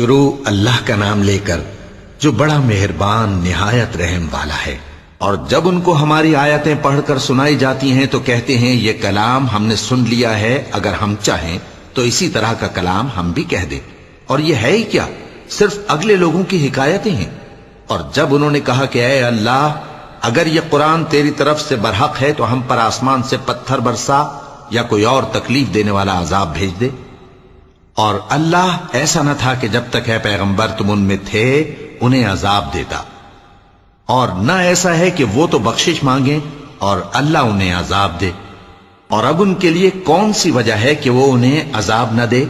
شروع اللہ کا نام لے کر جو بڑا مہربان نہایت رحم والا ہے۔ اور جب ان کو ہماری آیتیں پڑھ کر سنائی جاتی ہیں تو کہتے ہیں یہ کلام ہم نے سن لیا ہے، اگر ہم چاہیں تو اسی طرح کا کلام ہم بھی کہہ دیں، اور یہ ہے ہی کیا، صرف اگلے لوگوں کی حکایتیں ہیں۔ اور جب انہوں نے کہا کہ اے اللہ، اگر یہ قرآن تیری طرف سے برحق ہے تو ہم پر آسمان سے پتھر برسا یا کوئی اور تکلیف دینے والا عذاب بھیج دے۔ اور اللہ ایسا نہ تھا کہ جب تک ہے پیغمبر تم ان میں تھے انہیں عذاب دیتا، اور نہ ایسا ہے کہ وہ تو بخشش مانگیں اور اللہ انہیں عذاب دے۔ اور اب ان کے لیے کون سی وجہ ہے کہ وہ انہیں عذاب نہ دے،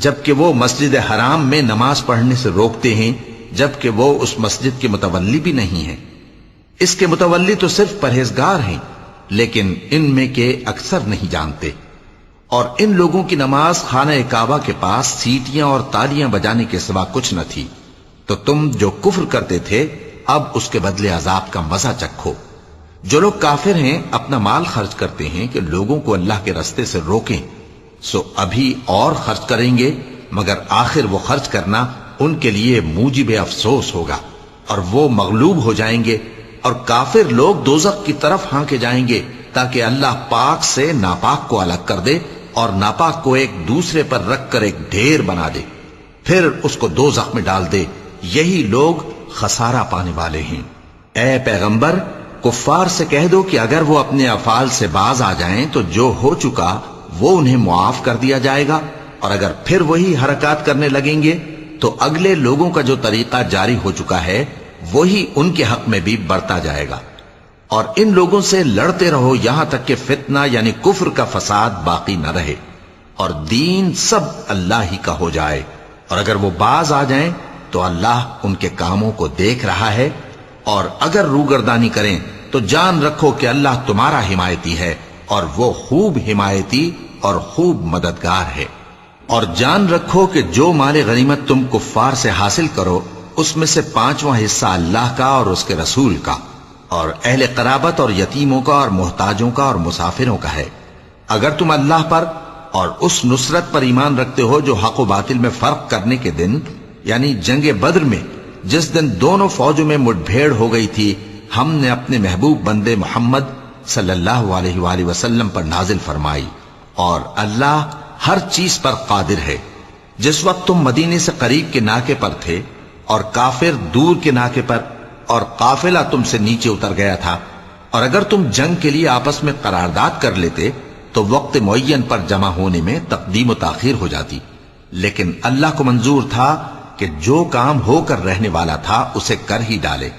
جبکہ وہ مسجد حرام میں نماز پڑھنے سے روکتے ہیں، جبکہ وہ اس مسجد کے متولی بھی نہیں ہیں۔ اس کے متولی تو صرف پرہیزگار ہیں، لیکن ان میں کے اکثر نہیں جانتے۔ اور ان لوگوں کی نماز خانہ کعبہ کے پاس سیٹیاں اور تالیاں بجانے کے سوا کچھ نہ تھی، تو تم جو کفر کرتے تھے اب اس کے بدلے عذاب کا مزہ چکھو۔ جو لوگ کافر ہیں اپنا مال خرچ کرتے ہیں کہ لوگوں کو اللہ کے رستے سے روکیں، سو ابھی اور خرچ کریں گے، مگر آخر وہ خرچ کرنا ان کے لیے موجب افسوس ہوگا، اور وہ مغلوب ہو جائیں گے، اور کافر لوگ دوزخ کی طرف ہانکے جائیں گے تاکہ اللہ پاک سے ناپاک کو الگ کر دے اور ناپاک کو ایک دوسرے پر رکھ کر ایک ڈھیر بنا دے، پھر اس کو دوزخ میں ڈال دے۔ یہی لوگ خسارہ پانے والے ہیں۔ اے پیغمبر، کفار سے کہہ دو کہ اگر وہ اپنے افعال سے باز آ جائیں تو جو ہو چکا وہ انہیں معاف کر دیا جائے گا، اور اگر پھر وہی حرکات کرنے لگیں گے تو اگلے لوگوں کا جو طریقہ جاری ہو چکا ہے وہی ان کے حق میں بھی بڑھتا جائے گا۔ اور ان لوگوں سے لڑتے رہو یہاں تک کہ فتنہ یعنی کفر کا فساد باقی نہ رہے، اور دین سب اللہ ہی کا ہو جائے۔ اور اگر وہ باز آ جائیں تو اللہ ان کے کاموں کو دیکھ رہا ہے، اور اگر روگردانی کریں تو جان رکھو کہ اللہ تمہارا حمایتی ہے، اور وہ خوب حمایتی اور خوب مددگار ہے۔ اور جان رکھو کہ جو مال غنیمت تم کفار سے حاصل کرو اس میں سے 5واں حصہ اللہ کا اور اس کے رسول کا، اور اہل قرابت اور یتیموں کا اور محتاجوں کا اور مسافروں کا ہے۔ اگر تم اللہ پر اور اس نصرت پر ایمان رکھتے ہو جو حق و باطل میں فرق کرنے کے دن یعنی جنگ بدر میں، جس دن دونوں فوجوں میں مٹ بھیڑ ہو گئی تھی، ہم نے اپنے محبوب بندے محمد صلی اللہ علیہ وآلہ وسلم پر نازل فرمائی، اور اللہ ہر چیز پر قادر ہے۔ جس وقت تم مدینے سے قریب کے ناکے پر تھے اور کافر دور کے ناکے پر، اور قافلہ تم سے نیچے اتر گیا تھا، اور اگر تم جنگ کے لیے آپس میں قرارداد کر لیتے تو وقت معین پر جمع ہونے میں تقدیم و تاخیر ہو جاتی، لیکن اللہ کو منظور تھا کہ جو کام ہو کر رہنے والا تھا اسے کر ہی ڈالے،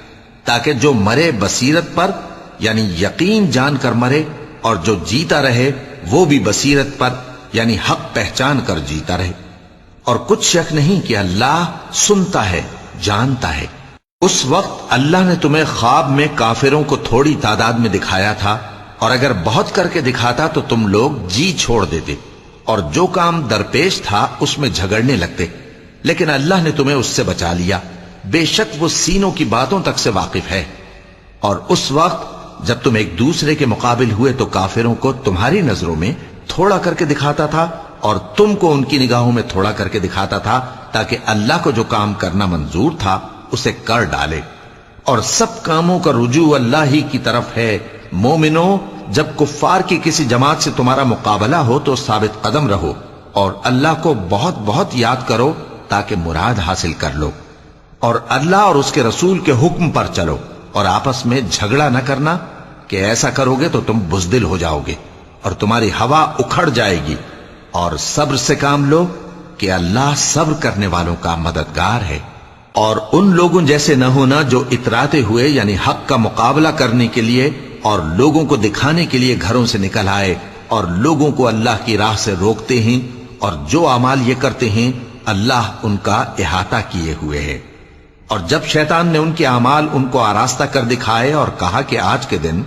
تاکہ جو مرے بصیرت پر یعنی یقین جان کر مرے، اور جو جیتا رہے وہ بھی بصیرت پر یعنی حق پہچان کر جیتا رہے۔ اور کچھ شک نہیں کہ اللہ سنتا ہے، جانتا ہے۔ اس وقت اللہ نے تمہیں خواب میں کافروں کو تھوڑی تعداد میں دکھایا تھا، اور اگر بہت کر کے دکھاتا تو تم لوگ جی چھوڑ دیتے، اور جو کام درپیش تھا اس میں جھگڑنے لگتے، لیکن اللہ نے تمہیں اس سے بچا لیا، بے شک وہ سینوں کی باتوں تک سے واقف ہے۔ اور اس وقت جب تم ایک دوسرے کے مقابل ہوئے تو کافروں کو تمہاری نظروں میں تھوڑا کر کے دکھاتا تھا، اور تم کو ان کی نگاہوں میں تھوڑا کر کے دکھاتا تھا، تاکہ اللہ کو جو کام کرنا منظور تھا اسے کر ڈالے۔ اور سب کاموں کا رجوع اللہ ہی کی طرف ہے۔ مومنو، جب کفار کی کسی جماعت سے تمہارا مقابلہ ہو تو ثابت قدم رہو، اور اللہ کو بہت بہت یاد کرو تاکہ مراد حاصل کر لو، اور اللہ اور اس کے رسول کے حکم پر چلو، اور آپس میں جھگڑا نہ کرنا کہ ایسا کرو گے تو تم بزدل ہو جاؤ گے اور تمہاری ہوا اکھڑ جائے گی، اور صبر سے کام لو کہ اللہ صبر کرنے والوں کا مددگار ہے۔ اور ان لوگوں جیسے نہ ہونا جو اتراتے ہوئے یعنی حق کا مقابلہ کرنے کے لیے اور لوگوں کو دکھانے کے لیے گھروں سے نکل آئے اور لوگوں کو اللہ کی راہ سے روکتے ہیں، اور جو اعمال یہ کرتے ہیں اللہ ان کا احاطہ کیے ہوئے ہے۔ اور جب شیطان نے ان کے اعمال ان کو آراستہ کر دکھائے اور کہا کہ آج کے دن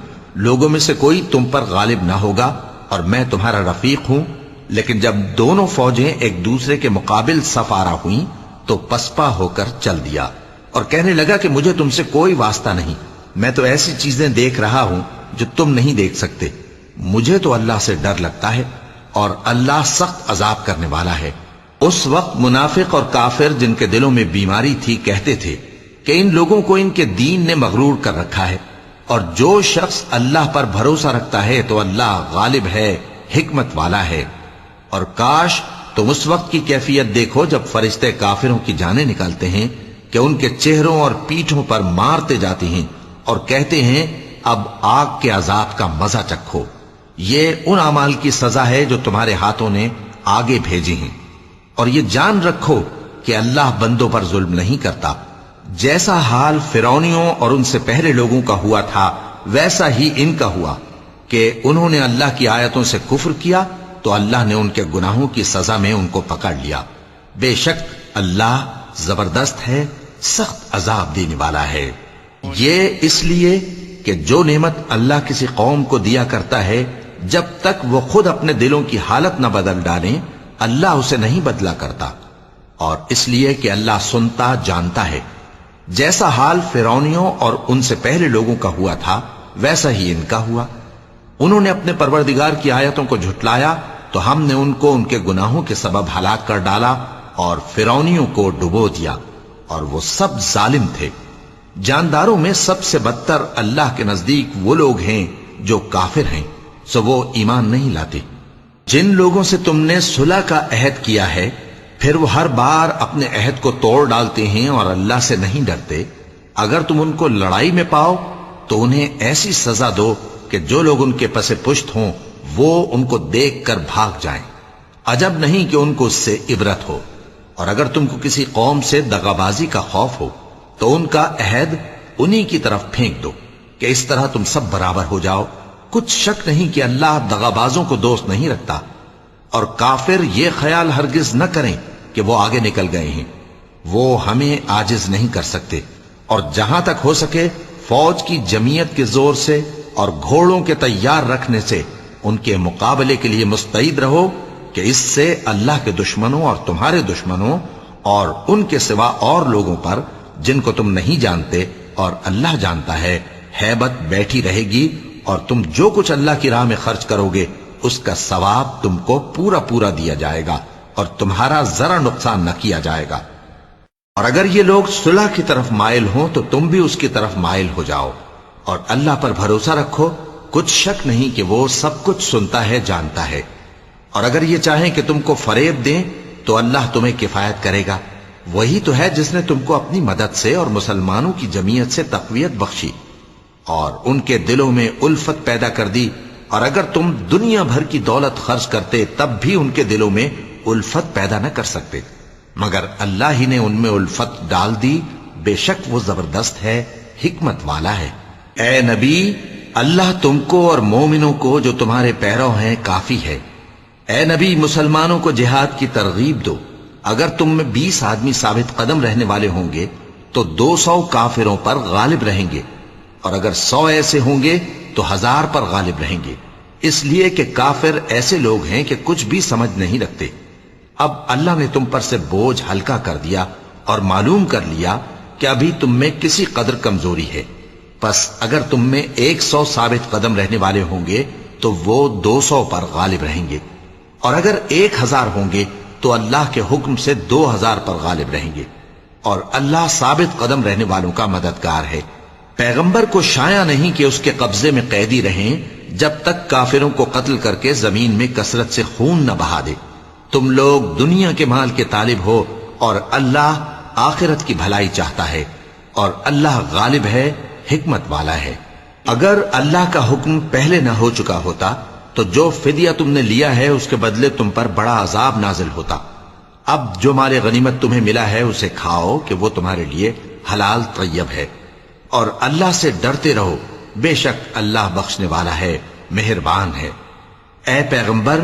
لوگوں میں سے کوئی تم پر غالب نہ ہوگا اور میں تمہارا رفیق ہوں، لیکن جب دونوں فوجیں ایک دوسرے کے مقابل صف آرا ہوئیں تو پسپا ہو کر چل دیا، اور کہنے لگا کہ مجھے تم سے کوئی واسطہ نہیں، میں تو ایسی چیزیں دیکھ رہا ہوں جو تم نہیں دیکھ سکتے۔ مجھے تو اللہ سے ڈر لگتا ہے، اور اللہ سخت عذاب کرنے والا ہے۔ اس وقت منافق اور کافر جن کے دلوں میں بیماری تھی کہتے تھے کہ ان لوگوں کو ان کے دین نے مغرور کر رکھا ہے، اور جو شخص اللہ پر بھروسہ رکھتا ہے تو اللہ غالب ہے، حکمت والا ہے۔ اور کاش تم اس وقت کی کیفیت دیکھو جب فرشتے کافروں کی جانیں نکالتے ہیں کہ ان کے چہروں اور پیٹھوں پر مارتے جاتے ہیں اور کہتے ہیں اب آگ کے عذاب کا مزہ چکھو، یہ ان اعمال کی سزا ہے جو تمہارے ہاتھوں نے آگے بھیجی ہیں۔ اور یہ جان رکھو کہ اللہ بندوں پر ظلم نہیں کرتا، جیسا حال فرعونیوں اور ان سے پہلے لوگوں کا ہوا تھا ویسا ہی ان کا ہوا کہ انہوں نے اللہ کی آیتوں سے کفر کیا تو اللہ نے ان کے گناہوں کی سزا میں ان کو پکڑ لیا۔ بے شک اللہ زبردست ہے، سخت عذاب دینے والا ہے۔ یہ اس لیے کہ جو نعمت اللہ کسی قوم کو دیا کرتا ہے جب تک وہ خود اپنے دلوں کی حالت نہ بدل ڈالیں اللہ اسے نہیں بدلا کرتا، اور اس لیے کہ اللہ سنتا جانتا ہے۔ جیسا حال فرعونیوں اور ان سے پہلے لوگوں کا ہوا تھا ویسا ہی ان کا ہوا۔ انہوں نے اپنے پروردگار کی آیتوں کو جھٹلایا تو ہم نے ان کو ان کے گناہوں کے سبب ہلاک کر ڈالا اور فرعونیوں کو ڈبو دیا، اور وہ سب ظالم تھے۔ جانداروں میں سب سے بدتر اللہ کے نزدیک وہ لوگ ہیں جو کافر ہیں، سو وہ ایمان نہیں لاتے۔ جن لوگوں سے تم نے صلح کا عہد کیا ہے پھر وہ ہر بار اپنے عہد کو توڑ ڈالتے ہیں اور اللہ سے نہیں ڈرتے، اگر تم ان کو لڑائی میں پاؤ تو انہیں ایسی سزا دو کہ جو لوگ ان کے پس پشت ہوں وہ ان کو دیکھ کر بھاگ جائیں، عجب نہیں کہ ان کو اس سے عبرت ہو۔ اور اگر تم کو کسی قوم سے دغابازی کا خوف ہو تو ان کا عہد انہی کی طرف پھینک دو کہ اس طرح تم سب برابر ہو جاؤ۔ کچھ شک نہیں کہ اللہ دغابازوں کو دوست نہیں رکھتا، اور کافر یہ خیال ہرگز نہ کریں کہ وہ آگے نکل گئے ہیں، وہ ہمیں عاجز نہیں کر سکتے۔ اور جہاں تک ہو سکے فوج کی جمعیت کے زور سے اور گھوڑوں کے تیار رکھنے سے ان کے مقابلے کے لیے مستعد رہو کہ اس سے اللہ کے دشمنوں اور تمہارے دشمنوں اور ان کے سوا اور لوگوں پر جن کو تم نہیں جانتے اور اللہ جانتا ہے ہیبت بیٹھی رہے گی، اور تم جو کچھ اللہ کی راہ میں خرچ کرو گے اس کا ثواب تم کو پورا پورا دیا جائے گا اور تمہارا ذرا نقصان نہ کیا جائے گا۔ اور اگر یہ لوگ صلح کی طرف مائل ہوں تو تم بھی اس کی طرف مائل ہو جاؤ، اور اللہ پر بھروسہ رکھو، کچھ شک نہیں کہ وہ سب کچھ سنتا ہے جانتا ہے۔ اور اگر یہ چاہیں کہ تم کو فریب دیں تو اللہ تمہیں کفایت کرے گا، وہی تو ہے جس نے تم کو اپنی مدد سے اور مسلمانوں کی جمعیت سے تقویت بخشی اور ان کے دلوں میں الفت پیدا کر دی، اور اگر تم دنیا بھر کی دولت خرچ کرتے تب بھی ان کے دلوں میں الفت پیدا نہ کر سکتے، مگر اللہ ہی نے ان میں الفت ڈال دی، بے شک وہ زبردست ہے، حکمت والا ہے۔ اے نبی، اللہ تم کو اور مومنوں کو جو تمہارے پیرو ہیں کافی ہے۔ اے نبی، مسلمانوں کو جہاد کی ترغیب دو، اگر تم میں 20 آدمی ثابت قدم رہنے والے ہوں گے تو 200 کافروں پر غالب رہیں گے، اور اگر 100 ایسے ہوں گے تو 1000 پر غالب رہیں گے، اس لیے کہ کافر ایسے لوگ ہیں کہ کچھ بھی سمجھ نہیں رکھتے۔ اب اللہ نے تم پر سے بوجھ ہلکا کر دیا اور معلوم کر لیا کہ ابھی تم میں کسی قدر کمزوری ہے، پس اگر تم میں 100 ثابت قدم رہنے والے ہوں گے تو وہ 200 پر غالب رہیں گے، اور اگر 1000 ہوں گے تو اللہ کے حکم سے 2000 پر غالب رہیں گے، اور اللہ ثابت قدم رہنے والوں کا مددگار ہے۔ پیغمبر کو شایع نہیں کہ اس کے قبضے میں قیدی رہیں جب تک کافروں کو قتل کر کے زمین میں کثرت سے خون نہ بہا دے۔ تم لوگ دنیا کے مال کے طالب ہو اور اللہ آخرت کی بھلائی چاہتا ہے، اور اللہ غالب ہے، حکمت والا ہے۔ اگر اللہ کا حکم پہلے نہ ہو چکا ہوتا تو جو فدیہ تم نے لیا ہے اس کے بدلے تم پر بڑا عذاب نازل ہوتا۔ اب جو مال غنیمت تمہیں ملا ہے اسے کھاؤ کہ وہ تمہارے لیے حلال طیب ہے، اور اللہ سے ڈرتے رہو، بے شک اللہ بخشنے والا ہے، مہربان ہے۔ اے پیغمبر،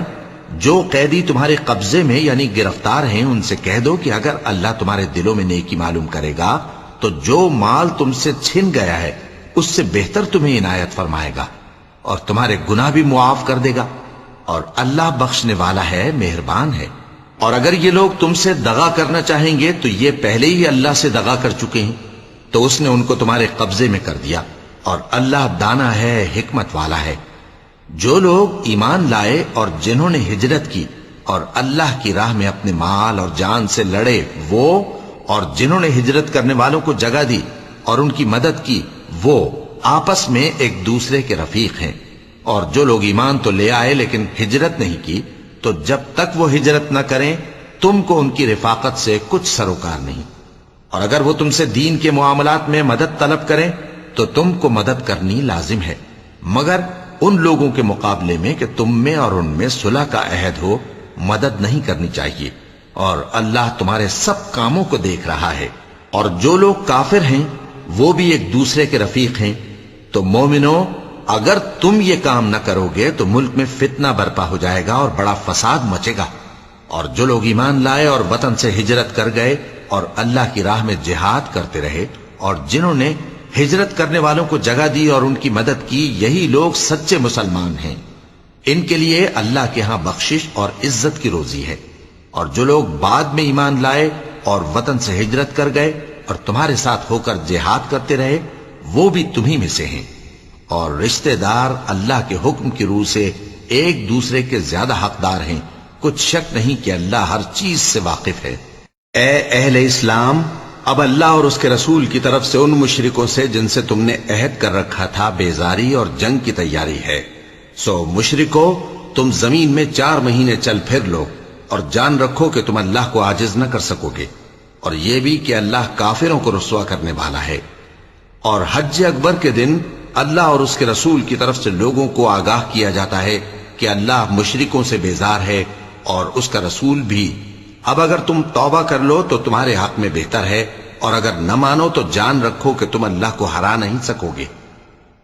جو قیدی تمہارے قبضے میں یعنی گرفتار ہیں ان سے کہہ دو کہ اگر اللہ تمہارے دلوں میں نیکی معلوم کرے گا تو جو مال تم سے چھن گیا ہے اس سے بہتر تمہیں عنایت فرمائے گا اور تمہارے گناہ بھی معاف کر دے گا، اور اللہ بخشنے والا ہے، مہربان ہے۔ اور اگر یہ لوگ تم سے دغا کرنا چاہیں گے تو یہ پہلے ہی اللہ سے دغا کر چکے ہیں، تو اس نے ان کو تمہارے قبضے میں کر دیا، اور اللہ دانا ہے، حکمت والا ہے۔ جو لوگ ایمان لائے اور جنہوں نے ہجرت کی اور اللہ کی راہ میں اپنے مال اور جان سے لڑے وہ، اور جنہوں نے ہجرت کرنے والوں کو جگہ دی اور ان کی مدد کی وہ آپس میں ایک دوسرے کے رفیق ہیں۔ اور جو لوگ ایمان تو لے آئے لیکن ہجرت نہیں کی، تو جب تک وہ ہجرت نہ کریں تم کو ان کی رفاقت سے کچھ سروکار نہیں، اور اگر وہ تم سے دین کے معاملات میں مدد طلب کریں تو تم کو مدد کرنی لازم ہے، مگر ان لوگوں کے مقابلے میں کہ تم میں اور ان میں صلح کا عہد ہو مدد نہیں کرنی چاہیے، اور اللہ تمہارے سب کاموں کو دیکھ رہا ہے۔ اور جو لوگ کافر ہیں وہ بھی ایک دوسرے کے رفیق ہیں۔ تو مومنو، اگر تم یہ کام نہ کرو گے تو ملک میں فتنہ برپا ہو جائے گا اور بڑا فساد مچے گا۔ اور جو لوگ ایمان لائے اور وطن سے ہجرت کر گئے اور اللہ کی راہ میں جہاد کرتے رہے، اور جنہوں نے ہجرت کرنے والوں کو جگہ دی اور ان کی مدد کی، یہی لوگ سچے مسلمان ہیں۔ ان کے لیے اللہ کے ہاں بخشش اور عزت کی روزی ہے۔ اور جو لوگ بعد میں ایمان لائے اور وطن سے ہجرت کر گئے اور تمہارے ساتھ ہو کر جہاد کرتے رہے، وہ بھی تمہیں میں سے ہیں۔ اور رشتہ دار اللہ کے حکم کی روح سے ایک دوسرے کے زیادہ حقدار ہیں، کچھ شک نہیں کہ اللہ ہر چیز سے واقف ہے۔ اے اہل اسلام، اب اللہ اور اس کے رسول کی طرف سے ان مشرکوں سے جن سے تم نے عہد کر رکھا تھا بیزاری اور جنگ کی تیاری ہے۔ سو مشرکو، تم زمین میں 4 مہینے چل پھر لو اور جان رکھو کہ تم اللہ کو عاجز نہ کر سکو گے، اور یہ بھی کہ اللہ کافروں کو رسوا کرنے والا ہے۔ اور حج اکبر کے دن اللہ اور اس کے رسول کی طرف سے لوگوں کو آگاہ کیا جاتا ہے کہ اللہ مشرکوں سے بیزار ہے اور اس کا رسول بھی۔ اب اگر تم توبہ کر لو تو تمہارے حق میں بہتر ہے، اور اگر نہ مانو تو جان رکھو کہ تم اللہ کو ہرا نہیں سکو گے۔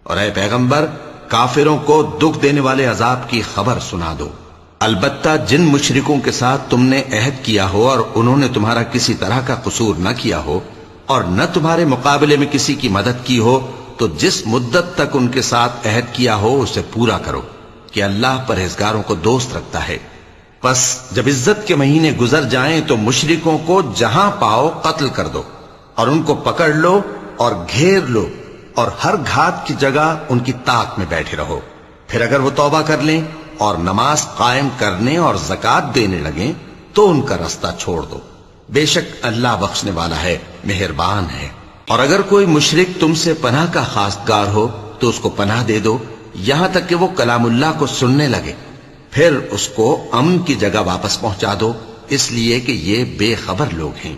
اور اے پیغمبر، کافروں کو دکھ دینے والے عذاب کی خبر سنا دو۔ البتہ جن مشرکوں کے ساتھ تم نے عہد کیا ہو اور انہوں نے تمہارا کسی طرح کا قصور نہ کیا ہو اور نہ تمہارے مقابلے میں کسی کی مدد کی ہو، تو جس مدت تک ان کے ساتھ عہد کیا ہو اسے پورا کرو، کہ اللہ پرہیزگاروں کو دوست رکھتا ہے۔ پس جب عزت کے مہینے گزر جائیں تو مشرکوں کو جہاں پاؤ قتل کر دو، اور ان کو پکڑ لو اور گھیر لو، اور ہر گھات کی جگہ ان کی طاق میں بیٹھے رہو۔ پھر اگر وہ توبہ کر لیں اور نماز قائم کرنے اور زکوٰۃ دینے لگیں تو ان کا رستہ چھوڑ دو، بے شک اللہ بخشنے والا ہے، مہربان ہے۔ اور اگر کوئی مشرک تم سے پناہ کا خواستگار ہو تو اس کو پناہ دے دو، یہاں تک کہ وہ کلام اللہ کو سننے لگے، پھر اس کو امن کی جگہ واپس پہنچا دو، اس لیے کہ یہ بے خبر لوگ ہیں۔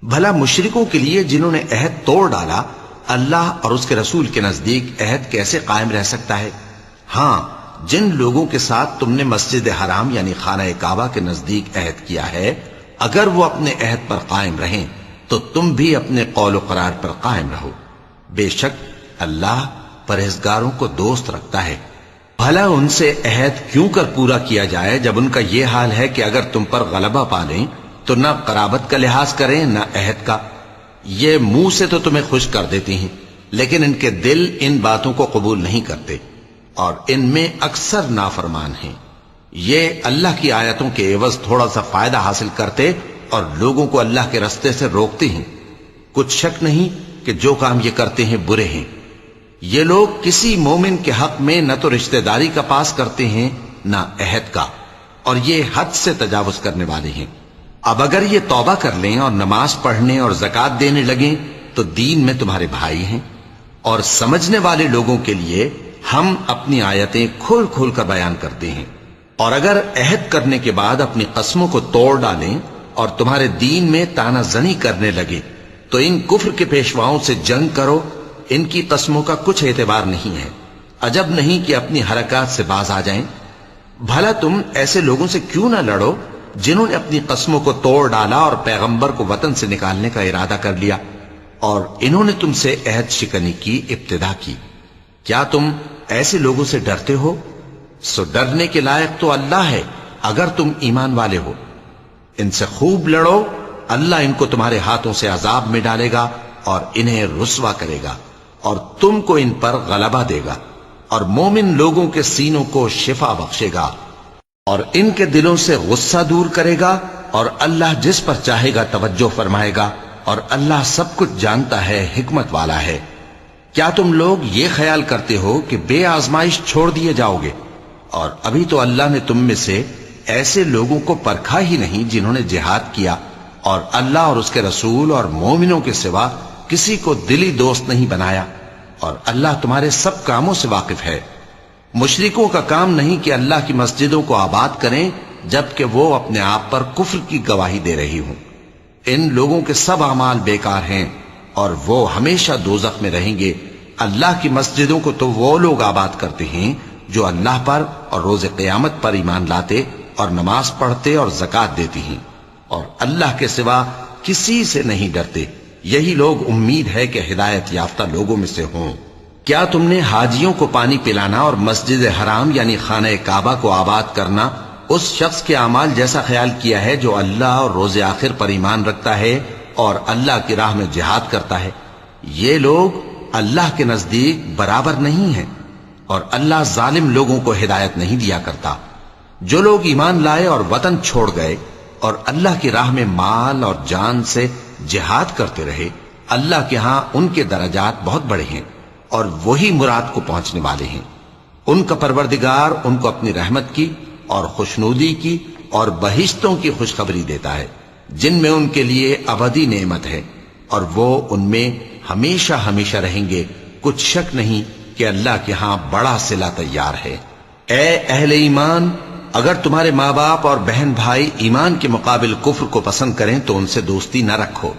بھلا مشرکوں کے لیے جنہوں نے عہد توڑ ڈالا، اللہ اور اس کے رسول کے نزدیک عہد کیسے قائم رہ سکتا ہے؟ ہاں، جن لوگوں کے ساتھ تم نے مسجد حرام یعنی خانہ کعبہ کے نزدیک عہد کیا ہے، اگر وہ اپنے عہد پر قائم رہیں تو تم بھی اپنے قول و قرار پر قائم رہو، بے شک اللہ پرہیزگاروں کو دوست رکھتا ہے۔ بھلا ان سے عہد کیوں کر پورا کیا جائے جب ان کا یہ حال ہے کہ اگر تم پر غلبہ پا لیں تو نہ قرابت کا لحاظ کریں نہ عہد کا۔ یہ منہ سے تو تمہیں خوش کر دیتی ہیں، لیکن ان کے دل ان باتوں کو قبول نہیں کرتے، اور ان میں اکثر نافرمان ہیں۔ یہ اللہ کی آیتوں کے عوض تھوڑا سا فائدہ حاصل کرتے اور لوگوں کو اللہ کے رستے سے روکتے ہیں۔ کچھ شک نہیں کہ جو کام یہ کرتے ہیں برے ہیں۔ یہ لوگ کسی مومن کے حق میں نہ تو رشتہ داری کا پاس کرتے ہیں نہ عہد کا، اور یہ حد سے تجاوز کرنے والے ہیں۔ اب اگر یہ توبہ کر لیں اور نماز پڑھنے اور زکوٰۃ دینے لگیں تو دین میں تمہارے بھائی ہیں، اور سمجھنے والے لوگوں کے لیے ہم اپنی آیتیں کھول کھول کر بیان کرتے ہیں۔ اور اگر عہد کرنے کے بعد اپنی قسموں کو توڑ ڈالیں اور تمہارے دین میں تانا زنی کرنے لگے تو ان کفر کے پیشواؤں سے جنگ کرو، ان کی قسموں کا کچھ اعتبار نہیں ہے، عجب نہیں کہ اپنی حرکات سے باز آ جائیں۔ بھلا تم ایسے لوگوں سے کیوں نہ لڑو جنہوں نے اپنی قسموں کو توڑ ڈالا اور پیغمبر کو وطن سے نکالنے کا ارادہ کر لیا، اور انہوں نے تم سے عہد شکنی کی ابتدا کی۔ کیا تم ایسے لوگوں سے ڈرتے ہو؟ سو ڈرنے کے لائق تو اللہ ہے اگر تم ایمان والے ہو۔ ان سے خوب لڑو، اللہ ان کو تمہارے ہاتھوں سے عذاب میں ڈالے گا اور انہیں رسوا کرے گا، اور تم کو ان پر غلبہ دے گا، اور مومن لوگوں کے سینوں کو شفا بخشے گا، اور ان کے دلوں سے غصہ دور کرے گا، اور اللہ جس پر چاہے گا توجہ فرمائے گا، اور اللہ سب کچھ جانتا ہے، حکمت والا ہے۔ کیا تم لوگ یہ خیال کرتے ہو کہ بے آزمائش چھوڑ دیے جاؤ گے؟ اور ابھی تو اللہ نے تم میں سے ایسے لوگوں کو پرکھا ہی نہیں جنہوں نے جہاد کیا اور اللہ اور اس کے رسول اور مومنوں کے سوا کسی کو دلی دوست نہیں بنایا، اور اللہ تمہارے سب کاموں سے واقف ہے۔ مشرکوں کا کام نہیں کہ اللہ کی مسجدوں کو آباد کریں جبکہ وہ اپنے آپ پر کفر کی گواہی دے رہی ہوں۔ ان لوگوں کے سب اعمال بیکار ہیں اور وہ ہمیشہ دوزخ میں رہیں گے۔ اللہ کی مسجدوں کو تو وہ لوگ آباد کرتے ہیں جو اللہ پر اور روز قیامت پر ایمان لاتے اور نماز پڑھتے اور زکوٰۃ دیتی ہیں اور اللہ کے سوا کسی سے نہیں ڈرتے۔ یہی لوگ امید ہے کہ ہدایت یافتہ لوگوں میں سے ہوں۔ کیا تم نے حاجیوں کو پانی پلانا اور مسجد حرام یعنی خانہ کعبہ کو آباد کرنا اس شخص کے اعمال جیسا خیال کیا ہے جو اللہ اور روز آخر پر ایمان رکھتا ہے اور اللہ کی راہ میں جہاد کرتا ہے؟ یہ لوگ اللہ کے نزدیک برابر نہیں ہیں اور اللہ ظالم لوگوں کو ہدایت نہیں دیا کرتا۔ جو لوگ ایمان لائے اور وطن چھوڑ گئے اور اللہ کی راہ میں مال اور جان سے جہاد کرتے رہے، اللہ کے ہاں ان کے درجات بہت بڑے ہیں اور وہی مراد کو پہنچنے والے ہیں۔ ان کا پروردگار ان کو اپنی رحمت کی اور خوشنودی کی اور بہشتوں کی خوشخبری دیتا ہے جن میں ان کے لیے ابدی نعمت ہے اور وہ ان میں ہمیشہ ہمیشہ رہیں گے۔ کچھ شک نہیں کہ اللہ کے ہاں بڑا صلہ تیار ہے۔ اے اہل ایمان، اگر تمہارے ماں باپ اور بہن بھائی ایمان کے مقابل کفر کو پسند کریں تو ان سے دوستی نہ رکھو،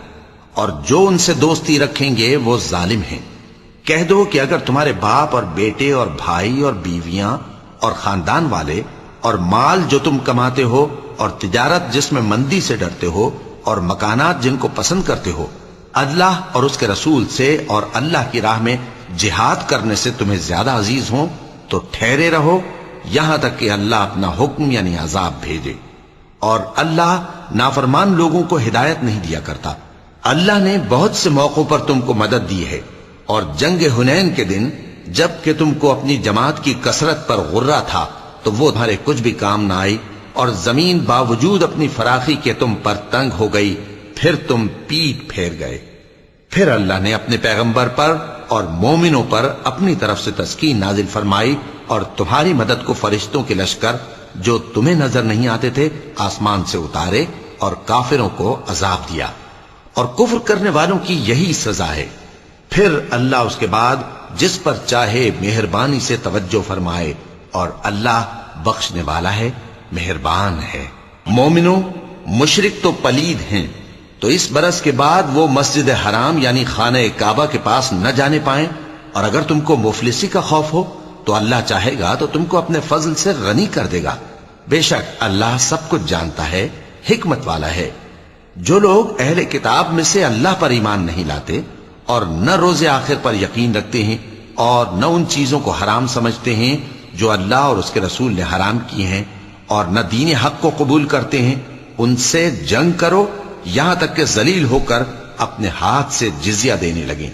اور جو ان سے دوستی رکھیں گے وہ ظالم ہیں۔ کہہ دو کہ اگر تمہارے باپ اور بیٹے اور بھائی اور بیویاں اور خاندان والے اور مال جو تم کماتے ہو اور تجارت جس میں مندی سے ڈرتے ہو اور مکانات جن کو پسند کرتے ہو اللہ اور اس کے رسول سے اور اللہ کی راہ میں جہاد کرنے سے تمہیں زیادہ عزیز ہوں تو ٹھہرے رہو یہاں تک کہ اللہ اپنا حکم یعنی عذاب بھیجے۔ اور اللہ نافرمان لوگوں کو ہدایت نہیں دیا کرتا۔ اللہ نے بہت سے موقعوں پر تم کو مدد دی ہے، اور جنگ حنین کے دن جب کہ تم کو اپنی جماعت کی کثرت پر غرہ تھا تو وہ تمہارے کچھ بھی کام نہ آئی، اور زمین باوجود اپنی فراخی کے تم پر تنگ ہو گئی، پھر تم پیٹ پھیر گئے۔ پھر اللہ نے اپنے پیغمبر پر اور مومنوں پر اپنی طرف سے تسکین نازل فرمائی اور تمہاری مدد کو فرشتوں کے لشکر جو تمہیں نظر نہیں آتے تھے آسمان سے اتارے اور کافروں کو عذاب دیا، اور کفر کرنے والوں کی یہی سزا ہے۔ پھر اللہ اس کے بعد جس پر چاہے مہربانی سے توجہ فرمائے، اور اللہ بخشنے والا ہے، مہربان ہے۔ مومنوں، مشرک تو پلید ہیں، تو اس برس کے بعد وہ مسجد حرام یعنی خانہ کعبہ کے پاس نہ جانے پائیں، اور اگر تم کو مفلسی کا خوف ہو تو اللہ چاہے گا تو تم کو اپنے فضل سے غنی کر دے گا۔ بے شک اللہ سب کچھ جانتا ہے، حکمت والا ہے۔ جو لوگ اہل کتاب میں سے اللہ پر ایمان نہیں لاتے اور نہ روز آخر پر یقین رکھتے ہیں اور نہ ان چیزوں کو حرام سمجھتے ہیں جو اللہ اور اس کے رسول نے حرام کی ہیں، اور نہ دین حق کو قبول کرتے ہیں، ان سے جنگ کرو یہاں تک کہ ذلیل ہو کر اپنے ہاتھ سے جزیہ دینے لگیں۔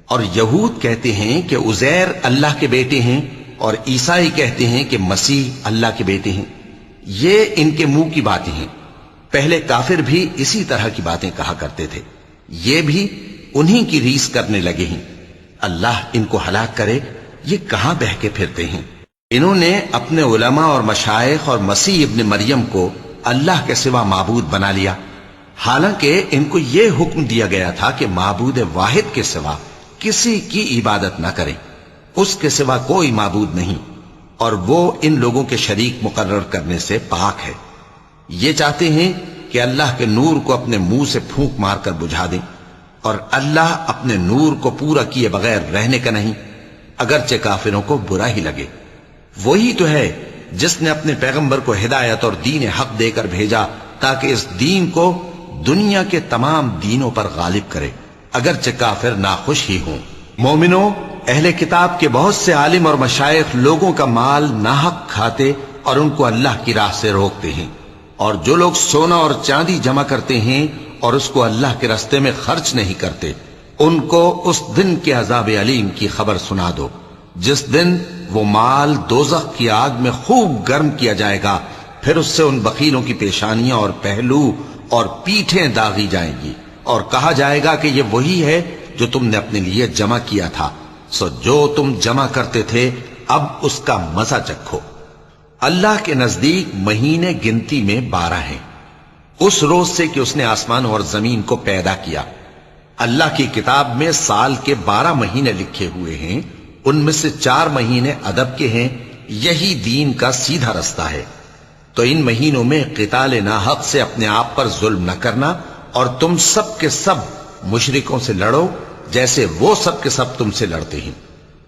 اور یہود کہتے ہیں کہ عزیر اللہ کے بیٹے ہیں، اور عیسائی کہتے ہیں کہ مسیح اللہ کے بیٹے ہیں۔ یہ ان کے منہ کی باتیں ہیں۔ پہلے کافر بھی اسی طرح کی باتیں کہا کرتے تھے، یہ بھی انہی کی ریس کرنے لگے ہیں۔ اللہ ان کو ہلاک کرے، یہ کہاں بہہ کے پھرتے ہیں۔ انہوں نے اپنے علماء اور مشائخ اور مسیح ابن مریم کو اللہ کے سوا معبود بنا لیا، حالانکہ ان کو یہ حکم دیا گیا تھا کہ معبود واحد کے سوا کسی کی عبادت نہ کریں، اس کے سوا کوئی معبود نہیں، اور وہ ان لوگوں کے شریک مقرر کرنے سے پاک ہے۔ یہ چاہتے ہیں کہ اللہ کے نور کو اپنے منہ سے پھونک مار کر بجھا دیں، اور اللہ اپنے نور کو پورا کیے بغیر رہنے کا نہیں، اگرچہ کافروں کو برا ہی لگے۔ وہی تو ہے جس نے اپنے پیغمبر کو ہدایت اور دین حق دے کر بھیجا تاکہ اس دین کو دنیا کے تمام دینوں پر غالب کرے، اگرچہ کافر ناخوش ہی ہوں۔ مومنوں، اہل کتاب کے بہت سے عالم اور مشائخ لوگوں کا مال ناحق کھاتے اور ان کو اللہ کی راہ سے روکتے ہیں، اور جو لوگ سونا اور چاندی جمع کرتے ہیں اور اس کو اللہ کے راستے میں خرچ نہیں کرتے، ان کو اس دن کے عذاب علیم کی خبر سنا دو، جس دن وہ مال دوزخ کی آگ میں خوب گرم کیا جائے گا، پھر اس سے ان بخیلوں کی پیشانیاں اور پہلو اور پیٹھیں داغی جائیں گی، اور کہا جائے گا کہ یہ وہی ہے جو تم نے اپنے لیے جمع کیا تھا، سو جو تم جمع کرتے تھے اب اس کا مزہ چکھو۔ اللہ کے نزدیک مہینے گنتی میں 12 ہیں، اس روز سے کہ اس نے آسمان اور زمین کو پیدا کیا۔ اللہ کی کتاب میں سال کے 12 مہینے لکھے ہوئے ہیں، ان میں سے 4 مہینے ادب کے ہیں، یہی دین کا سیدھا رستہ ہے۔ تو ان مہینوں میں قتال ناحق سے اپنے آپ پر ظلم نہ کرنا، اور تم سب کے سب مشرکوں سے لڑو جیسے وہ سب کے سب تم سے لڑتے ہیں،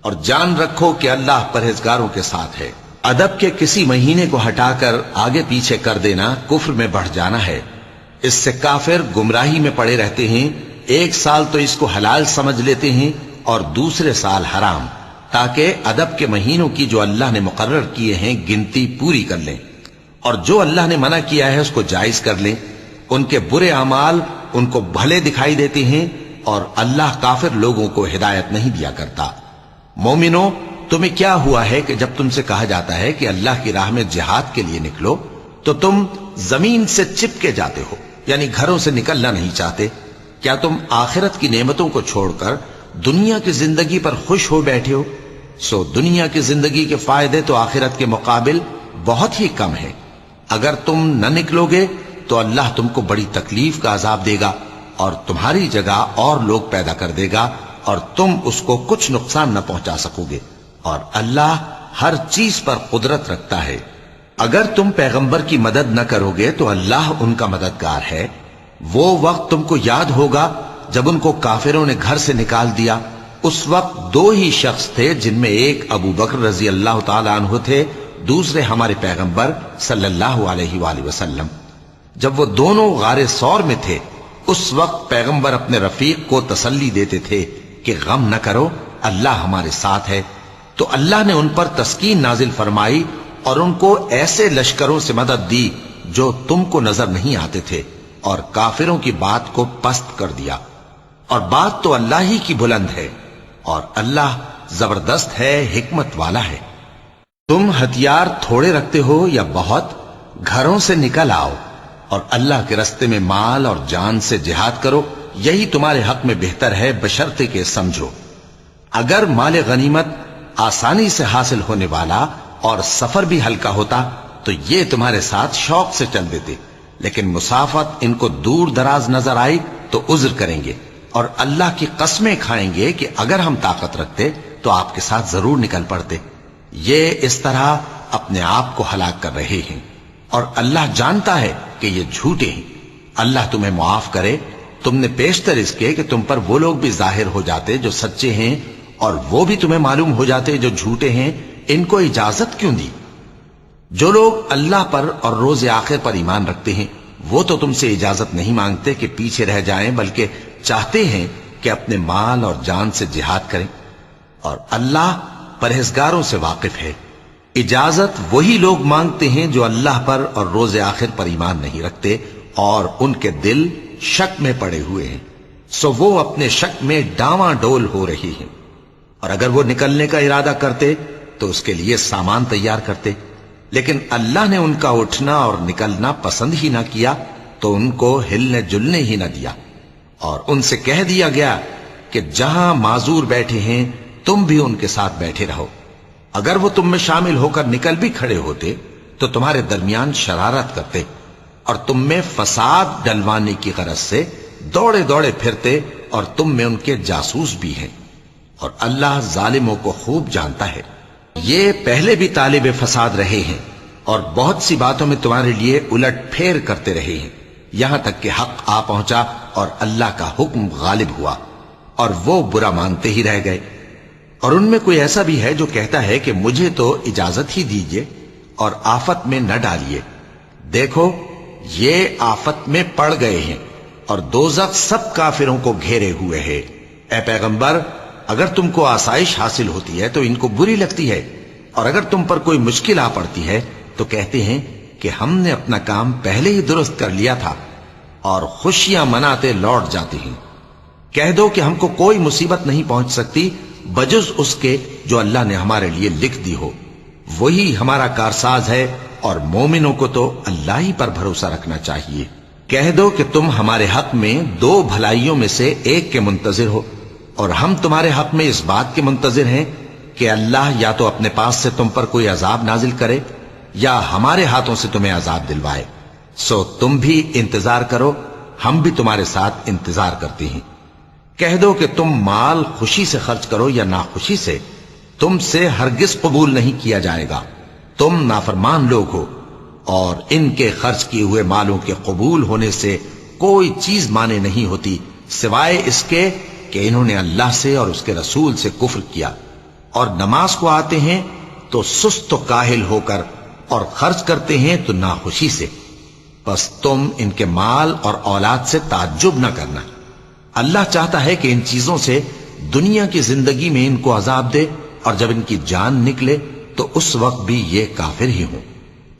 اور جان رکھو کہ اللہ پرہیزگاروں کے ساتھ ہے۔ ادب کے کسی مہینے کو ہٹا کر آگے پیچھے کر دینا کفر میں بڑھ جانا ہے، اس سے کافر گمراہی میں پڑے رہتے ہیں۔ ایک سال تو اس کو حلال سمجھ لیتے ہیں اور دوسرے سال حرام، تاکہ ادب کے مہینوں کی جو اللہ نے مقرر کیے ہیں گنتی پوری کر لیں، اور جو اللہ نے منع کیا ہے اس کو جائز کر لیں۔ ان کے برے اعمال ان کو بھلے دکھائی دیتے ہیں، اور اللہ کافر لوگوں کو ہدایت نہیں دیا کرتا۔ مومنو، تمہیں کیا ہوا ہے کہ جب تم سے کہا جاتا ہے کہ اللہ کی راہ میں جہاد کے لیے نکلو تو تم زمین سے چپکے جاتے ہو، یعنی گھروں سے نکلنا نہیں چاہتے؟ کیا تم آخرت کی نعمتوں کو چھوڑ کر دنیا کی زندگی پر خوش ہو بیٹھے ہو؟ سو دنیا کی زندگی کے فائدے تو آخرت کے مقابل بہت ہی کم ہیں۔ اگر تم نہ نکلو گے تو اللہ تم کو بڑی تکلیف کا عذاب دے گا، اور تمہاری جگہ اور لوگ پیدا کر دے گا، اور تم اس کو کچھ نقصان نہ پہنچا سکو گے، اور اللہ ہر چیز پر قدرت رکھتا ہے۔ اگر تم پیغمبر کی مدد نہ کرو گے تو اللہ ان کا مددگار ہے۔ وہ وقت تم کو یاد ہوگا جب ان کو کافروں نے گھر سے نکال دیا۔ اس وقت 2 ہی شخص تھے، جن میں ایک ابو بکر رضی اللہ تعالی عنہ تھے، دوسرے ہمارے پیغمبر صلی اللہ علیہ وآلہ وسلم۔ جب وہ دونوں غار ثور میں تھے، اس وقت پیغمبر اپنے رفیق کو تسلی دیتے تھے کہ غم نہ کرو، اللہ ہمارے ساتھ ہے۔ تو اللہ نے ان پر تسکین نازل فرمائی اور ان کو ایسے لشکروں سے مدد دی جو تم کو نظر نہیں آتے تھے، اور کافروں کی بات کو پست کر دیا۔ اور بات تو اللہ ہی کی بلند ہے، اور اللہ زبردست ہے، حکمت والا ہے۔ تم ہتھیار تھوڑے رکھتے ہو یا بہت، گھروں سے نکل آؤ اور اللہ کے رستے میں مال اور جان سے جہاد کرو، یہی تمہارے حق میں بہتر ہے، بشرطے کہ سمجھو۔ اگر مال غنیمت آسانی سے حاصل ہونے والا اور سفر بھی ہلکا ہوتا تو یہ تمہارے ساتھ شوق سے چل دیتے، لیکن مسافت ان کو دور دراز نظر آئی تو عذر کریں گے، اور اللہ کی قسمیں کھائیں گے کہ اگر ہم طاقت رکھتے تو آپ کے ساتھ ضرور نکل پڑتے۔ یہ اس طرح اپنے آپ کو ہلاک کر رہے ہیں، اور اللہ جانتا ہے کہ یہ جھوٹے ہیں۔ اللہ تمہیں معاف کرے۔ تم نے پیشتر اس کے کہ تم پر وہ لوگ بھی ظاہر ہو جاتے جو سچے ہیں، اور وہ بھی تمہیں معلوم ہو جاتے جو جھوٹے ہیں۔ ان کو اجازت کیوں دی؟ جو لوگ اللہ پر اور روز آخر پر ایمان رکھتے ہیں وہ تو تم سے اجازت نہیں مانگتے کہ پیچھے رہ جائیں، بلکہ چاہتے ہیں کہ اپنے مال اور جان سے جہاد کریں، اور اللہ پرہیزگاروں سے واقف ہے۔ اجازت وہی لوگ مانگتے ہیں جو اللہ پر اور روز آخر پر ایمان نہیں رکھتے اور ان کے دل شک میں پڑے ہوئے ہیں، سو وہ اپنے شک میں ڈاواں ڈول ہو رہی ہیں۔ اور اگر وہ نکلنے کا ارادہ کرتے تو اس کے لیے سامان تیار کرتے، لیکن اللہ نے ان کا اٹھنا اور نکلنا پسند ہی نہ کیا تو ان کو ہلنے جلنے ہی نہ دیا، اور ان سے کہہ دیا گیا کہ جہاں معذور بیٹھے ہیں تم بھی ان کے ساتھ بیٹھے رہو۔ اگر وہ تم میں شامل ہو کر نکل بھی کھڑے ہوتے تو تمہارے درمیان شرارت کرتے اور تم میں فساد ڈلوانے کی غرض سے دوڑے دوڑے پھرتے، اور تم میں ان کے جاسوس بھی ہیں، اور اللہ ظالموں کو خوب جانتا ہے۔ یہ پہلے بھی طالب فساد رہے ہیں اور بہت سی باتوں میں تمہارے لیے الٹ پھیر کرتے رہے ہیں، یہاں تک کہ حق آ پہنچا اور اللہ کا حکم غالب ہوا، اور وہ برا مانتے ہی رہ گئے۔ اور ان میں کوئی ایسا بھی ہے جو کہتا ہے کہ مجھے تو اجازت ہی دیجئے اور آفت میں نہ ڈالیے۔ دیکھو یہ آفت میں پڑ گئے ہیں، اور دوزخ سب کافروں کو گھیرے ہوئے ہے۔ اے پیغمبر، اگر تم کو آسائش حاصل ہوتی ہے تو ان کو بری لگتی ہے، اور اگر تم پر کوئی مشکل آ پڑتی ہے تو کہتے ہیں کہ ہم نے اپنا کام پہلے ہی درست کر لیا تھا، اور خوشیاں مناتے لوٹ جاتے ہیں۔ کہہ دو کہ ہم کو کوئی مصیبت نہیں پہنچ سکتی بجز اس کے جو اللہ نے ہمارے لیے لکھ دی ہو، وہی ہمارا کارساز ہے، اور مومنوں کو تو اللہ ہی پر بھروسہ رکھنا چاہیے۔ کہہ دو کہ تم ہمارے حق میں 2 بھلائیوں میں سے ایک کے منتظر ہو، اور ہم تمہارے حق میں اس بات کے منتظر ہیں کہ اللہ یا تو اپنے پاس سے تم پر کوئی عذاب نازل کرے یا ہمارے ہاتھوں سے تمہیں عذاب دلوائے، سو تم بھی انتظار کرو، ہم بھی تمہارے ساتھ انتظار کرتے ہیں۔ کہہ دو کہ تم مال خوشی سے خرچ کرو یا ناخوشی سے، تم سے ہرگز قبول نہیں کیا جائے گا، تم نافرمان لوگ ہو، اور ان کے خرچ کیے ہوئے مالوں کے قبول ہونے سے کوئی چیز مانے نہیں ہوتی سوائے اس کے کہ انہوں نے اللہ سے اور اس کے رسول سے کفر کیا، اور نماز کو آتے ہیں تو سست و کاہل ہو کر، اور خرچ کرتے ہیں تو ناخوشی سے، بس تم ان کے مال اور اولاد سے تعجب نہ کرنا۔ اللہ چاہتا ہے کہ ان چیزوں سے دنیا کی زندگی میں ان کو عذاب دے، اور جب ان کی جان نکلے تو اس وقت بھی یہ کافر ہی ہوں،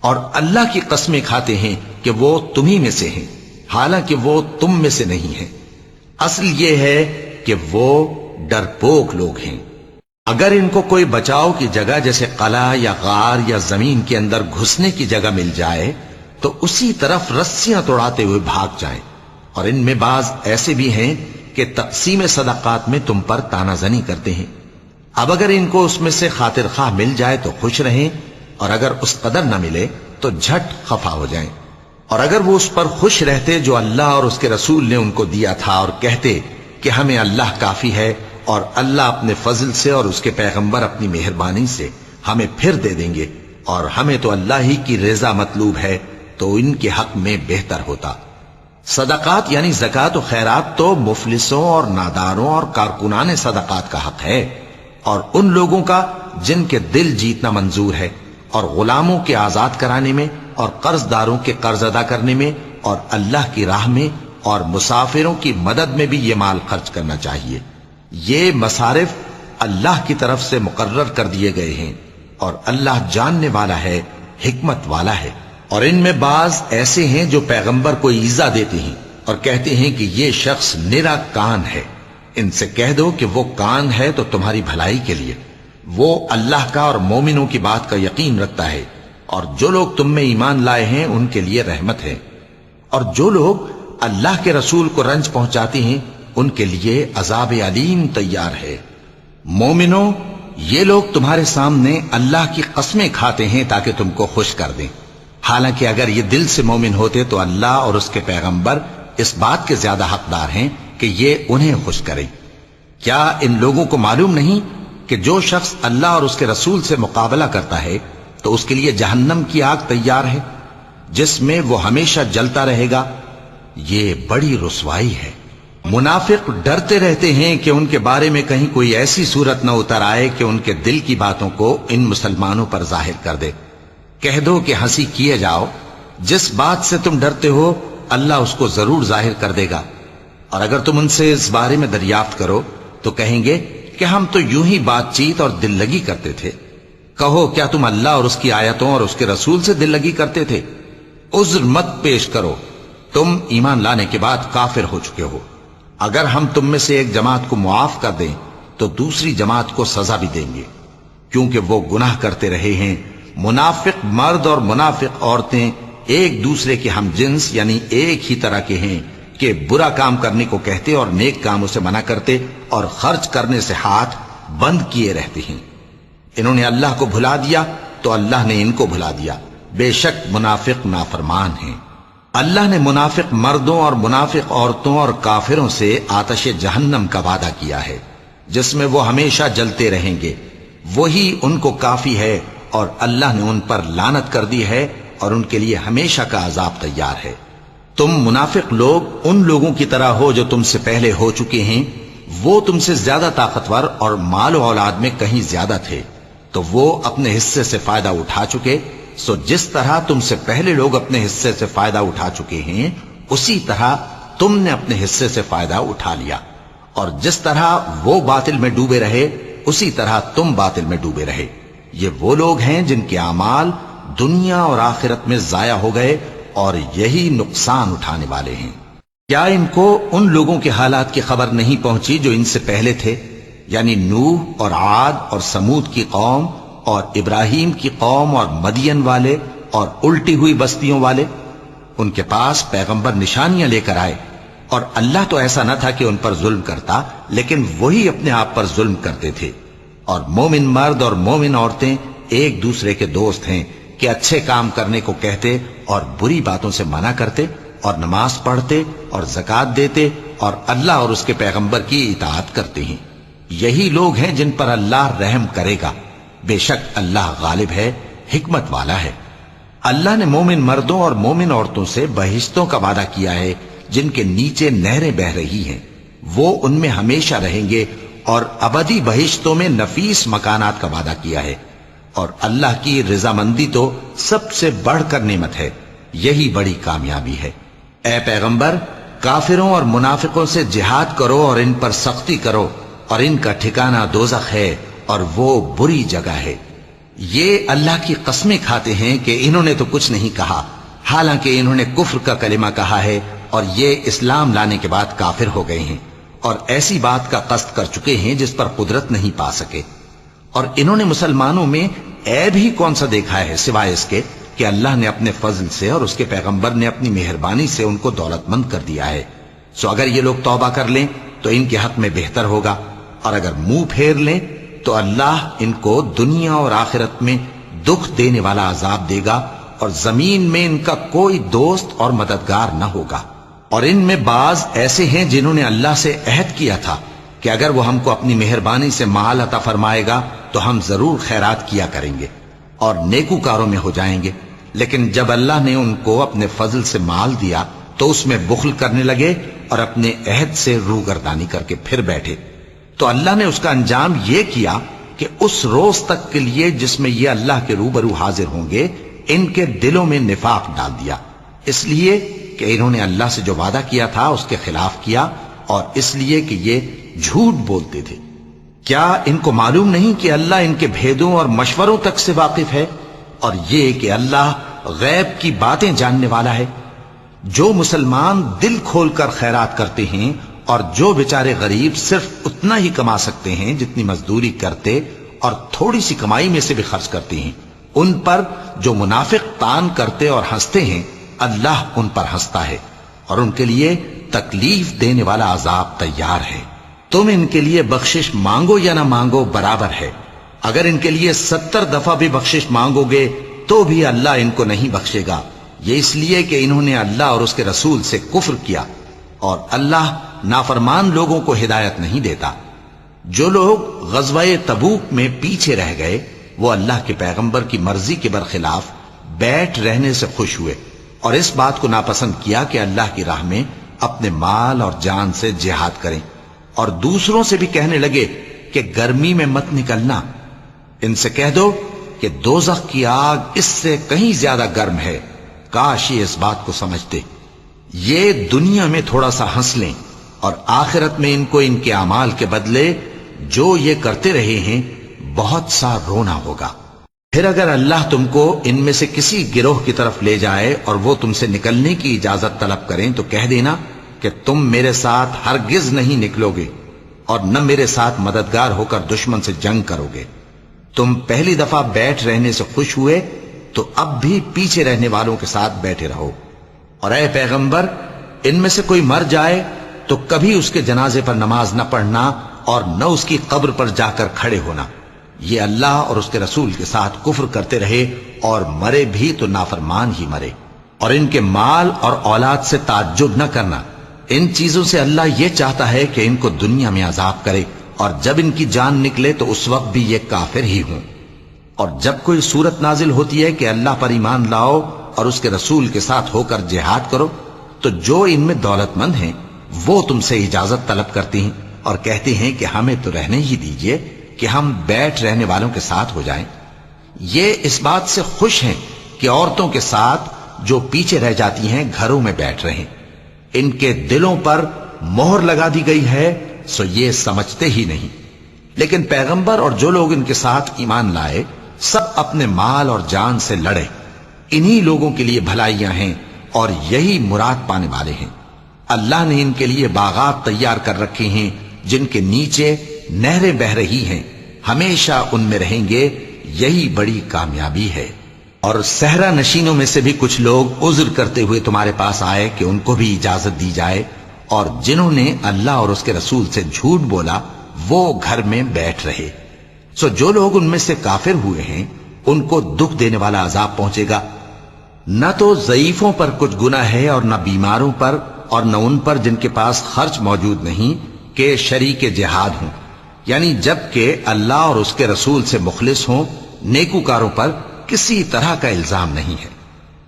اور اللہ کی قسمیں کھاتے ہیں کہ وہ تمہیں میں سے ہیں، حالانکہ وہ تم میں سے نہیں ہیں۔ اصل یہ ہے کہ وہ ڈرپوک لوگ ہیں۔ اگر ان کو کوئی بچاؤ کی جگہ جیسے قلعہ یا غار یا زمین کے اندر گھسنے کی جگہ مل جائے تو اسی طرف رسیاں توڑاتے ہوئے بھاگ جائیں، اور ان میں بعض ایسے بھی ہیں کہ تقسیم صدقات میں تم پر تانا زنی کرتے ہیں۔ اب اگر ان کو اس میں سے خاطر خواہ مل جائے تو خوش رہیں، اور اگر اس قدر نہ ملے تو جھٹ خفا ہو جائیں، اور اگر وہ اس پر خوش رہتے جو اللہ اور اس کے رسول نے ان کو دیا تھا، اور کہتے کہ ہمیں اللہ کافی ہے، اور اللہ اپنے فضل سے اور اس کے پیغمبر اپنی مہربانی سے ہمیں پھر دے دیں گے، اور ہمیں تو اللہ ہی کی رضا مطلوب ہے، تو ان کے حق میں بہتر ہوتا۔ صدقات یعنی زکوٰۃ و خیرات تو مفلسوں اور ناداروں اور کارکنان صدقات کا حق ہے، اور ان لوگوں کا جن کے دل جیتنا منظور ہے، اور غلاموں کے آزاد کرانے میں، اور قرض داروں کے قرض ادا کرنے میں، اور اللہ کی راہ میں، اور مسافروں کی مدد میں بھی یہ مال خرچ کرنا چاہیے۔ یہ مصارف اللہ کی طرف سے مقرر کر دیے گئے ہیں، اور اللہ جاننے والا ہے، حکمت والا ہے۔ اور ان میں بعض ایسے ہیں جو پیغمبر کو ایذا دیتے ہیں اور کہتے ہیں کہ یہ شخص نرا کان ہے۔ ان سے کہہ دو کہ وہ کان ہے تو تمہاری بھلائی کے لیے، وہ اللہ کا اور مومنوں کی بات کا یقین رکھتا ہے، اور جو لوگ تم میں ایمان لائے ہیں ان کے لیے رحمت ہے، اور جو لوگ اللہ کے رسول کو رنج پہنچاتے ہیں ان کے لیے عذاب علیم تیار ہے۔ مومنوں، یہ لوگ تمہارے سامنے اللہ کی قسمیں کھاتے ہیں تاکہ تم کو خوش کر دیں، حالانکہ اگر یہ دل سے مومن ہوتے تو اللہ اور اس کے پیغمبر اس بات کے زیادہ حقدار ہیں کہ یہ انہیں خوش کریں۔ کیا ان لوگوں کو معلوم نہیں کہ جو شخص اللہ اور اس کے رسول سے مقابلہ کرتا ہے تو اس کے لیے جہنم کی آگ تیار ہے جس میں وہ ہمیشہ جلتا رہے گا؟ یہ بڑی رسوائی ہے۔ منافق ڈرتے رہتے ہیں کہ ان کے بارے میں کہیں کوئی ایسی صورت نہ اتر آئے کہ ان کے دل کی باتوں کو ان مسلمانوں پر ظاہر کر دے۔ کہہ دو کہ ہنسی کیے جاؤ، جس بات سے تم ڈرتے ہو اللہ اس کو ضرور ظاہر کر دے گا، اور اگر تم ان سے اس بارے میں دریافت کرو تو کہیں گے کہ ہم تو یوں ہی بات چیت اور دل لگی کرتے تھے۔ کہو کیا تم اللہ اور اس کی آیتوں اور اس کے رسول سے دل لگی کرتے تھے؟ عذر مت پیش کرو، تم ایمان لانے کے بعد کافر ہو چکے ہو۔ اگر ہم تم میں سے ایک جماعت کو معاف کر دیں تو دوسری جماعت کو سزا بھی دیں گے، کیونکہ وہ گناہ کرتے رہے ہیں۔ منافق مرد اور منافق عورتیں ایک دوسرے کے ہم جنس یعنی ایک ہی طرح کے ہیں کہ برا کام کرنے کو کہتے اور نیک کاموں سے منع کرتے، اور خرچ کرنے سے ہاتھ بند کیے رہتے ہیں۔ انہوں نے اللہ کو بھلا دیا تو اللہ نے ان کو بھلا دیا، بے شک منافق نافرمان ہیں۔ اللہ نے منافق مردوں اور منافق عورتوں اور کافروں سے آتش جہنم کا وعدہ کیا ہے جس میں وہ ہمیشہ جلتے رہیں گے، وہی ان کو کافی ہے، اور اللہ نے ان پر لعنت کر دی ہے اور ان کے لیے ہمیشہ کا عذاب تیار ہے۔ تم منافق لوگ ان لوگوں کی طرح ہو جو تم سے پہلے ہو چکے ہیں، وہ تم سے زیادہ طاقتور اور مال و اولاد میں کہیں زیادہ تھے، تو وہ اپنے حصے سے فائدہ اٹھا چکے، سو جس طرح تم سے پہلے لوگ اپنے حصے سے فائدہ اٹھا چکے ہیں اسی طرح تم نے اپنے حصے سے فائدہ اٹھا لیا، اور جس طرح وہ باطل میں ڈوبے رہے اسی طرح تم باطل میں ڈوبے رہے۔ یہ وہ لوگ ہیں جن کے اعمال دنیا اور آخرت میں ضائع ہو گئے، اور یہی نقصان اٹھانے والے ہیں۔ کیا ان کو ان لوگوں کے حالات کی خبر نہیں پہنچی جو ان سے پہلے تھے، یعنی نوح اور عاد اور سمود کی قوم اور ابراہیم کی قوم اور مدین والے اور الٹی ہوئی بستیوں والے؟ ان کے پاس پیغمبر نشانیاں لے کر آئے، اور اللہ تو ایسا نہ تھا کہ ان پر ظلم کرتا، لیکن وہی اپنے آپ پر ظلم کرتے تھے۔ اور مومن مرد اور مومن عورتیں ایک دوسرے کے دوست ہیں کہ اچھے کام کرنے کو کہتے اور بری باتوں سے منع کرتے اور نماز پڑھتے اور زکات دیتے اور اللہ اور اس کے پیغمبر کی اطاعت کرتے ہیں، یہی لوگ ہیں جن پر اللہ رحم کرے گا۔ بے شک اللہ غالب ہے، حکمت والا ہے۔ اللہ نے مومن مردوں اور مومن عورتوں سے بہشتوں کا وعدہ کیا ہے جن کے نیچے نہریں بہ رہی ہیں، وہ ان میں ہمیشہ رہیں گے، اور ابدی بہشتوں میں نفیس مکانات کا وعدہ کیا ہے۔ اور اللہ کی رضامندی تو سب سے بڑھ کر نعمت ہے، یہی بڑی کامیابی ہے۔ اے پیغمبر، کافروں اور منافقوں سے جہاد کرو اور ان پر سختی کرو، اور ان کا ٹھکانہ دوزخ ہے اور وہ بری جگہ ہے۔ یہ اللہ کی قسمیں کھاتے ہیں کہ انہوں نے تو کچھ نہیں کہا، حالانکہ انہوں نے کفر کا کلمہ کہا ہے اور یہ اسلام لانے کے بعد کافر ہو گئے ہیں، اور ایسی بات کا قصد کر چکے ہیں جس پر قدرت نہیں پا سکے۔ اور انہوں نے مسلمانوں میں عیب ہی کون سا دیکھا ہے سوائے اس کے کہ اللہ نے اپنے فضل سے اور اس کے پیغمبر نے اپنی مہربانی سے ان کو دولت مند کر دیا ہے۔ سو اگر یہ لوگ توبہ کر لیں تو ان کے حق میں بہتر ہوگا، اور اگر منہ پھیر لیں تو اللہ ان کو دنیا اور آخرت میں دکھ دینے والا عذاب دے گا، اور زمین میں ان کا کوئی دوست اور مددگار نہ ہوگا۔ اور ان میں بعض ایسے ہیں جنہوں نے اللہ سے عہد کیا تھا کہ اگر وہ ہم کو اپنی مہربانی سے مال عطا فرمائے گا تو ہم ضرور خیرات کیا کریں گے اور نیکوکاروں میں ہو جائیں گے، لیکن جب اللہ نے ان کو اپنے فضل سے مال دیا تو اس میں بخل کرنے لگے اور اپنے عہد سے روگردانی کر کے پھر بیٹھے۔ تو اللہ نے اس کا انجام یہ کیا کہ اس روز تک کے لیے جس میں یہ اللہ کے روبرو حاضر ہوں گے، ان کے دلوں میں نفاق ڈال دیا، اس لیے کہ انہوں نے اللہ سے جو وعدہ کیا تھا اس کے خلاف کیا، اور اس لیے کہ یہ جھوٹ بولتے تھے۔ کیا ان کو معلوم نہیں کہ اللہ ان کے بھیدوں اور مشوروں تک سے واقف ہے، اور یہ کہ اللہ غیب کی باتیں جاننے والا ہے؟ جو مسلمان دل کھول کر خیرات کرتے ہیں اور جو بیچارے غریب صرف اتنا ہی کما سکتے ہیں جتنی مزدوری کرتے اور تھوڑی سی کمائی میں سے بھی خرچ کرتے ہیں، ان پر جو منافق تان کرتے اور ہنستے ہیں، اللہ ان پر ہنستا ہے اور ان کے لیے تکلیف دینے والا عذاب تیار ہے۔ تم ان کے لیے بخشش مانگو یا نہ مانگو برابر ہے، اگر ان کے لیے 70 دفعہ بھی بخشش مانگو گے تو بھی اللہ ان کو نہیں بخشے گا، یہ اس لیے کہ انہوں نے اللہ اور اس کے رسول سے کفر کیا، اور اللہ نافرمان لوگوں کو ہدایت نہیں دیتا۔ جو لوگ غزوہ تبوک میں پیچھے رہ گئے وہ اللہ کے پیغمبر کی مرضی کے برخلاف بیٹھ رہنے سے خوش ہوئے، اور اس بات کو ناپسند کیا کہ اللہ کی راہ میں اپنے مال اور جان سے جہاد کریں، اور دوسروں سے بھی کہنے لگے کہ گرمی میں مت نکلنا۔ ان سے کہہ دو کہ دوزخ کی آگ اس سے کہیں زیادہ گرم ہے، کاش یہ اس بات کو سمجھتے۔ یہ دنیا میں تھوڑا سا ہنس لیں اور آخرت میں ان کو ان کے اعمال کے بدلے جو یہ کرتے رہے ہیں بہت سا رونا ہوگا۔ پھر اگر اللہ تم کو ان میں سے کسی گروہ کی طرف لے جائے اور وہ تم سے نکلنے کی اجازت طلب کریں تو کہہ دینا کہ تم میرے ساتھ ہرگز نہیں نکلو گے اور نہ میرے ساتھ مددگار ہو کر دشمن سے جنگ کرو گے۔ تم پہلی دفعہ بیٹھ رہنے سے خوش ہوئے تو اب بھی پیچھے رہنے والوں کے ساتھ بیٹھے رہو، اور اے پیغمبر، ان میں سے کوئی مر جائے تو کبھی اس کے جنازے پر نماز نہ پڑھنا اور نہ اس کی قبر پر جا کر کھڑے ہونا۔ یہ اللہ اور اس کے رسول کے ساتھ کفر کرتے رہے اور مرے بھی تو نافرمان ہی مرے۔ اور ان کے مال اور اولاد سے تعجب نہ کرنا، ان چیزوں سے اللہ یہ چاہتا ہے کہ ان کو دنیا میں عذاب کرے، اور جب ان کی جان نکلے تو اس وقت بھی یہ کافر ہی ہوں۔ اور جب کوئی صورت نازل ہوتی ہے کہ اللہ پر ایمان لاؤ اور اس کے رسول کے ساتھ ہو کر جہاد کرو، تو جو ان میں دولت مند ہیں وہ تم سے اجازت طلب کرتی ہیں اور کہتے ہیں کہ ہمیں تو رہنے ہی دیجئے کہ ہم بیٹھ رہنے والوں کے ساتھ ہو جائیں۔ یہ اس بات سے خوش ہیں کہ عورتوں کے ساتھ جو پیچھے رہ جاتی ہیں گھروں میں بیٹھ رہیں۔ ان کے دلوں پر مہر لگا دی گئی ہے، سو یہ سمجھتے ہی نہیں۔ لیکن پیغمبر اور جو لوگ ان کے ساتھ ایمان لائے سب اپنے مال اور جان سے لڑے، انہی لوگوں کے لیے بھلائیاں ہیں اور یہی مراد پانے والے ہیں۔ اللہ نے ان کے لیے باغات تیار کر رکھے ہیں جن کے نیچے نہریں بہ رہی ہیں، ہمیشہ ان میں رہیں گے، یہی بڑی کامیابی ہے۔ اور صحرا نشینوں میں سے بھی کچھ لوگ عذر کرتے ہوئے تمہارے پاس آئے کہ ان کو بھی اجازت دی جائے، اور جنہوں نے اللہ اور اس کے رسول سے جھوٹ بولا وہ گھر میں بیٹھ رہے۔ سو جو لوگ ان میں سے کافر ہوئے ہیں ان کو دکھ دینے والا عذاب پہنچے گا۔ نہ تو ضعیفوں پر کچھ گناہ ہے اور نہ بیماروں پر اور نہ ان پر جن کے پاس خرچ موجود نہیں کہ شریک جہاد ہوں، یعنی جب کہ اللہ اور اس کے رسول سے مخلص ہوں، نیکوکاروں پر کسی طرح کا الزام نہیں ہے،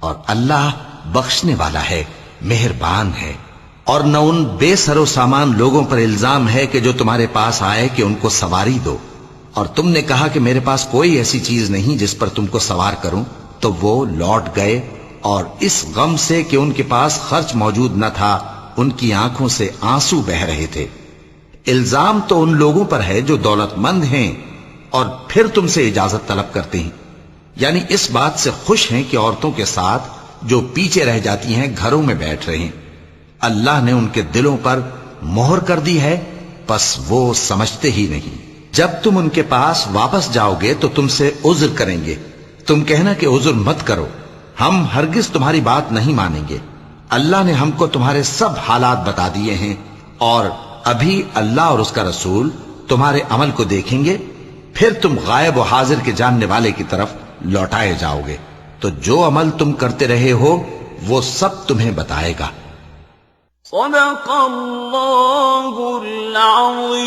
اور اللہ بخشنے والا ہے، مہربان ہے۔ اور نہ ان بے سر و سامان لوگوں پر الزام ہے کہ جو تمہارے پاس آئے کہ ان کو سواری دو، اور تم نے کہا کہ میرے پاس کوئی ایسی چیز نہیں جس پر تم کو سوار کروں، تو وہ لوٹ گئے، اور اس غم سے کہ ان کے پاس خرچ موجود نہ تھا ان کی آنکھوں سے آنسو بہ رہے تھے۔ الزام تو ان لوگوں پر ہے جو دولت مند ہیں اور پھر تم سے اجازت طلب کرتے ہیں، یعنی اس بات سے خوش ہیں کہ عورتوں کے ساتھ جو پیچھے رہ جاتی ہیں گھروں میں بیٹھ رہے ہیں۔ اللہ نے ان کے دلوں پر مہر کر دی ہے، پس وہ سمجھتے ہی نہیں۔ جب تم ان کے پاس واپس جاؤ گے تو تم سے عذر کریں گے، تم کہنا کہ عذر مت کرو، ہم ہرگز تمہاری بات نہیں مانیں گے۔ اللہ نے ہم کو تمہارے سب حالات بتا دیے ہیں، اور ابھی اللہ اور اس کا رسول تمہارے عمل کو دیکھیں گے، پھر تم غائب و حاضر کے جاننے والے کی طرف لوٹائے جاؤ گے، تو جو عمل تم کرتے رہے ہو وہ سب تمہیں بتائے گا۔ صدق اللہ العظیم۔